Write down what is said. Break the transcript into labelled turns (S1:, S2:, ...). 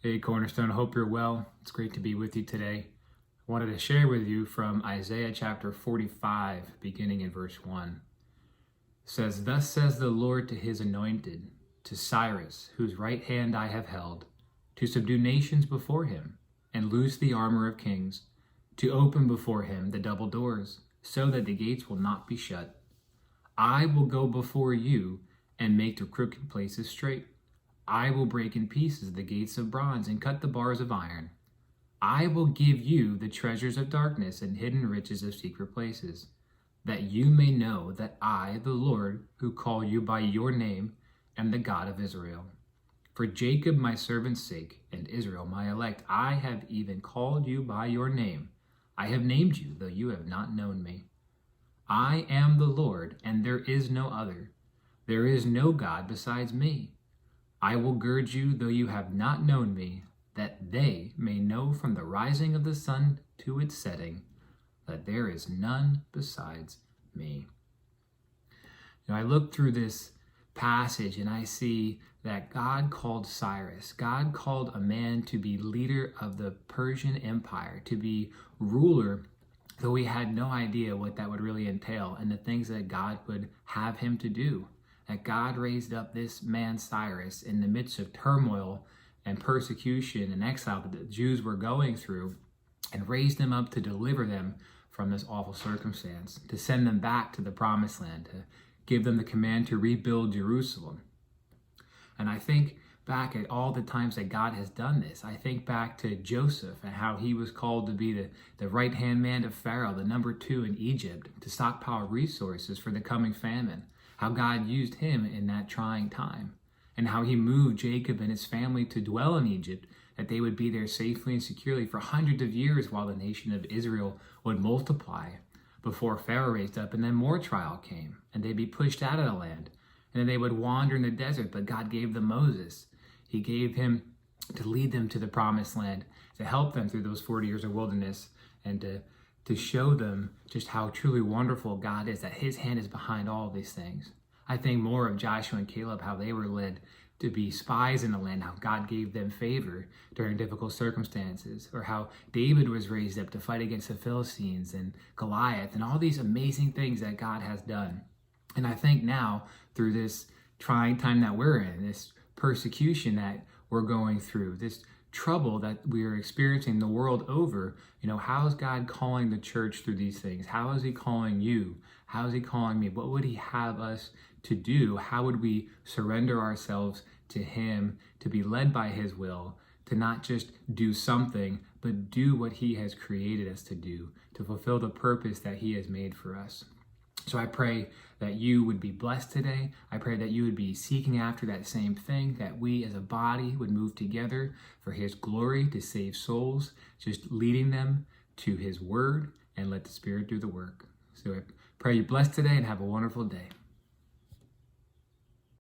S1: Hey, Cornerstone, I hope you're well. It's great to be with you today. I wanted to share with you from Isaiah chapter 45, beginning in verse 1. It says, "Thus says the Lord to his anointed, to Cyrus, whose right hand I have held, to subdue nations before him, and loose the armor of kings, to open before him the double doors, so that the gates will not be shut. I will go before you and make the crooked places straight. I will break in pieces the gates of bronze and cut the bars of iron. I will give you the treasures of darkness and hidden riches of secret places, that you may know that I, the Lord, who call you by your name, am the God of Israel. For Jacob my servant's sake, and Israel my elect, I have even called you by your name. I have named you, though you have not known me. I am the Lord, and there is no other. There is no God besides me. I will gird you, though you have not known me, that they may know from the rising of the sun to its setting that there is none besides me." I look through this passage and I see that God called Cyrus, God called a man to be leader of the Persian Empire, to be ruler, though he had no idea what that would really entail and the things that God would have him to do. That God raised up this man Cyrus in the midst of turmoil and persecution and exile that the Jews were going through, and raised him up to deliver them from this awful circumstance, to send them back to the promised land, to give them the command to rebuild Jerusalem. And I think back at all the times that God has done this. I think back to Joseph and how he was called to be the right-hand man of Pharaoh, the number 2 in Egypt, to stockpile resources for the coming famine. How God used him in that trying time, and how he moved Jacob and his family to dwell in Egypt, that they would be there safely and securely for hundreds of years while the nation of Israel would multiply before Pharaoh raised up, and then more trial came, and they'd be pushed out of the land, and then they would wander in the desert, but God gave them Moses. He gave him to lead them to the promised land, to help them through those 40 years of wilderness, and to show them just how truly wonderful God is, that his hand is behind all of these things. I think more of Joshua and Caleb, how they were led to be spies in the land, how God gave them favor during difficult circumstances, or how David was raised up to fight against the Philistines and Goliath, and all these amazing things that God has done. And I think now, through this trying time that we're in, this persecution that we're going through, this trouble that we are experiencing the world over, how is God calling the church through these things? How is he calling you? How is he calling me? What would he have us to do? How would we surrender ourselves to him, to be led by his will, to not just do something, but do what he has created us to do, to fulfill the purpose that he has made for us? So I pray that you would be blessed today. I pray that you would be seeking after that same thing, that we as a body would move together for his glory, to save souls, just leading them to his word, and let the Spirit do the work. So I pray you're blessed today and have a wonderful day.